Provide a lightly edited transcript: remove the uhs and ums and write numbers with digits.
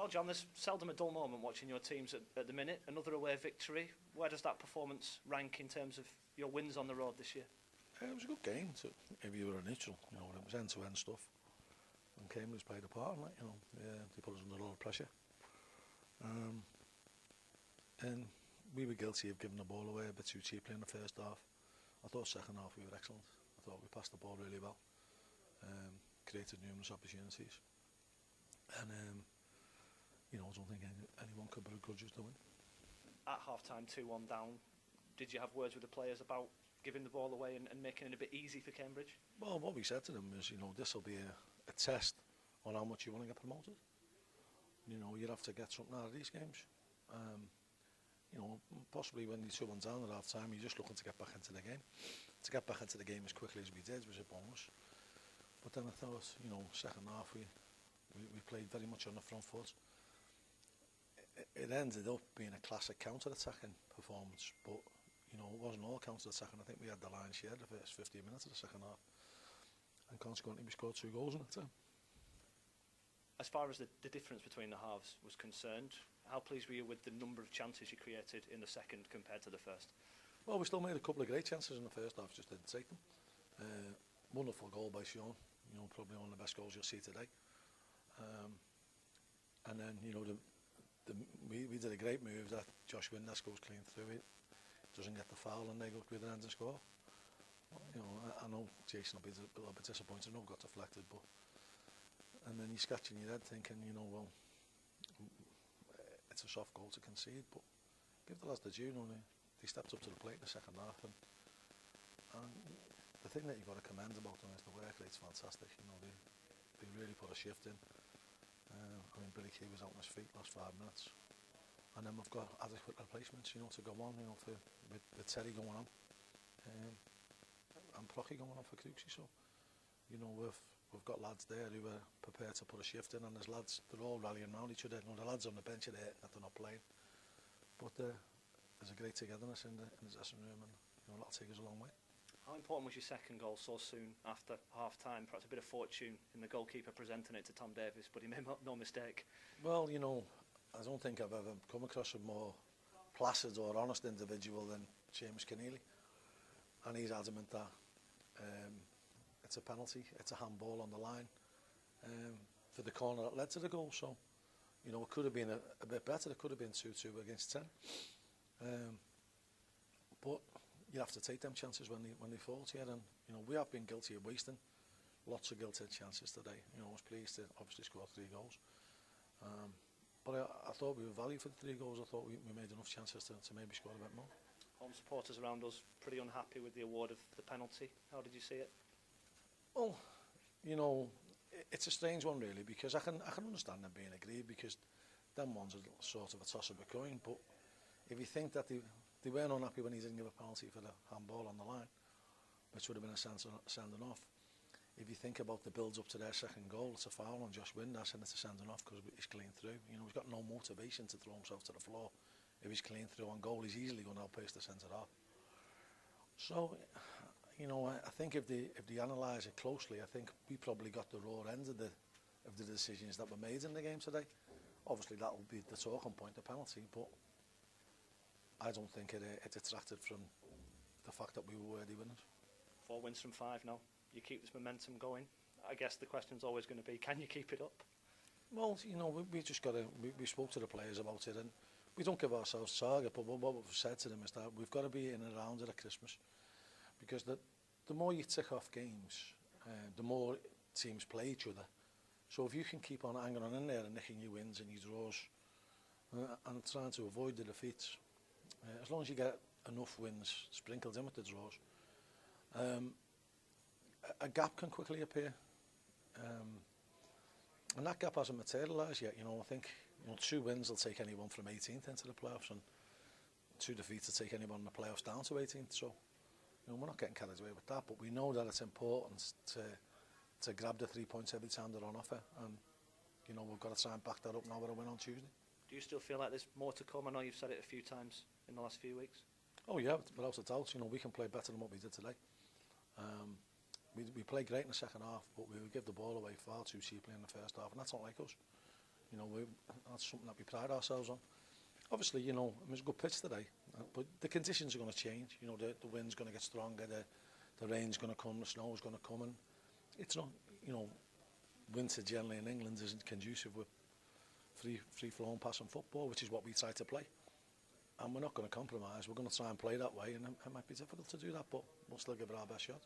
Well, John, there's seldom a dull moment watching your teams at the minute. Another away victory. Where does that performance rank in terms of your wins on the road this year? It was a good game, if you were a neutral. You know, it was end-to-end stuff. And Cambridge played a part in it, you know. They put us under a lot of pressure. And we were guilty of giving the ball away a bit too cheaply in the first half. I thought second half we were excellent. I thought we passed the ball really well. Created numerous opportunities. And, you know, I don't think anyone could begrudge us the win. At half-time, 2-1 down, did you have words with the players about giving the ball away and making it a bit easy for Cambridge? Well, what we said to them is, you know, this will be a test on how much you want to get promoted. You know, you'd have to get something out of these games. You know, possibly when you're 2-1 down at half-time, you're just looking to get back into the game. To get back into the game as quickly as we did was a bonus. But then I thought, you know, second half we played very much on the front foot. It ended up being a classic counter-attacking performance, but you know, it wasn't all counter-attacking. I think we had the lion's share the first 15 minutes of the second half, and consequently we scored 2 goals in that time. As far as the difference between the halves was concerned, how pleased were you with the number of chances you created in the second compared to the first? Well, we still made a couple of great chances in the first half, just didn't take them. Wonderful goal by Sean, you know, probably one of the best goals you'll see today. And then, you know, we did a great move that Josh Windass goes clean through it, doesn't get the foul, and they go through the end and score. You know, I know Jason will be a little bit disappointed, no got deflected, but and then you're scratching your head thinking, you know, well, it's a soft goal to concede, but give the lads the due, you know, they stepped up to the plate in the second half, and the thing that you've got to commend about them is the work rate's fantastic. You know, they really put a shift in. I mean, Billy Key was out on his feet last 5 minutes, and then we've got adequate replacements, you know, to go on, you know, with Terry going on, and Procky going on for Cruxy. So, you know, we've got lads there who are prepared to put a shift in, and there's lads, they're all rallying around each other. You know, the lads on the bench are there that they're not playing, but there's a great togetherness in the dressing room, and you know, that'll take us a long way. How important was your second goal so soon after half-time? Perhaps a bit of fortune in the goalkeeper presenting it to Tom Davis, but he made no mistake. Well, you know, I don't think I've ever come across a more placid or honest individual than James Keneally. And he's adamant that it's a penalty, it's a handball on the line for the corner that led to the goal. So, you know, it could have been a bit better. It could have been 2-2 against 10. But you have to take them chances when they fall to you, and you know, we have been guilty of wasting lots of guilty chances today. You know, I was pleased to obviously score 3 goals, but I thought we were valued for the 3 goals. I thought we made enough chances to maybe score a bit more. Home supporters around us pretty unhappy with the award of the penalty. How did you see it? Well, you know, it's a strange one really, because I can understand them being aggrieved, because them ones are sort of a toss of a coin. But if you think that they weren't unhappy when he didn't give a penalty for the handball on the line, which would have been a sending off. If you think about the builds up to their second goal, it's a foul on Josh Windass and it's a sending off because he's clean through. You know, he's got no motivation to throw himself to the floor. If he's clean through on goal, he's easily going to outpace the centre half. So, you know, I think if they analyse it closely, I think we probably got the raw end of the decisions that were made in the game today. Obviously, that will be the talking point, the penalty, but I don't think it detracted from the fact that we were worthy winners. 4 wins from 5 now. You keep this momentum going. I guess the question's always going to be, can you keep it up? Well, you know, we just got to. We spoke to the players about it, and we don't give ourselves a target. But what we've said to them is that we've got to be in and around it at Christmas, because the more you tick off games, the more teams play each other. So if you can keep on hanging on in there and nicking your wins and your draws, and trying to avoid the defeats. As long as you get enough wins sprinkled in with the draws, a gap can quickly appear, and that gap hasn't materialised yet. You know, I think 2 wins will take anyone from 18th into the playoffs, and 2 defeats will take anyone in the playoffs down to 18th. So, you know, we're not getting carried away with that, but we know that it's important to grab the 3 points every time they're on offer, and you know, we've got to try and back that up now with a win on Tuesday. Do you still feel like there's more to come? I know you've said it a few times in the last few weeks. Oh yeah, without a doubt. You know, we can play better than what we did today. We played great in the second half, but we would give the ball away far too cheaply in the first half, and that's not like us. You know, that's something that we pride ourselves on. Obviously, you know, it was a good pitch today, but the conditions are going to change. You know, the wind's going to get stronger, the rain's going to come, the snow's going to come, and it's not, you know, winter generally in England isn't conducive with free-flowing passing football, which is what we try to play. And we're not going to compromise. We're going to try and play that way, and it might be difficult to do that, but we'll still give it our best shot.